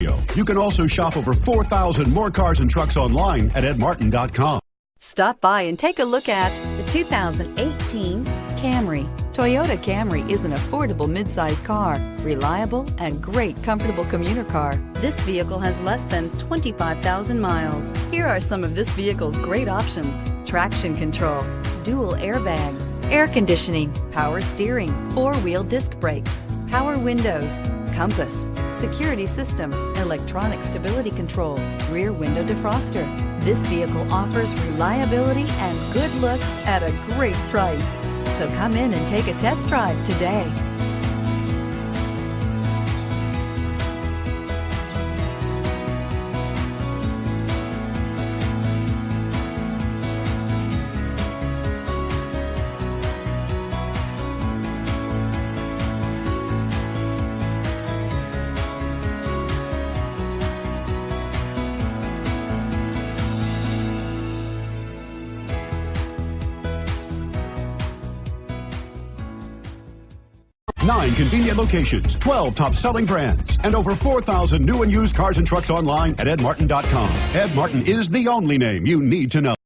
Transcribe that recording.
You can also shop over 4,000 more cars and trucks online at edmartin.com. Stop by and take a look at the 2018 Camry. Toyota Camry is an affordable midsize car, reliable and great comfortable commuter car. This vehicle has less than 25,000 miles. Here are some of this vehicle's great options: traction control, dual airbags, air conditioning, power steering, four-wheel disc brakes, power windows, compass, security system, electronic stability control, rear window defroster. This vehicle offers reliability and good looks at a great price. So come in and take a test drive today. Nine convenient locations, 12 top-selling brands, and over 4,000 new and used cars and trucks online at edmartin.com. Ed Martin is the only name you need to know.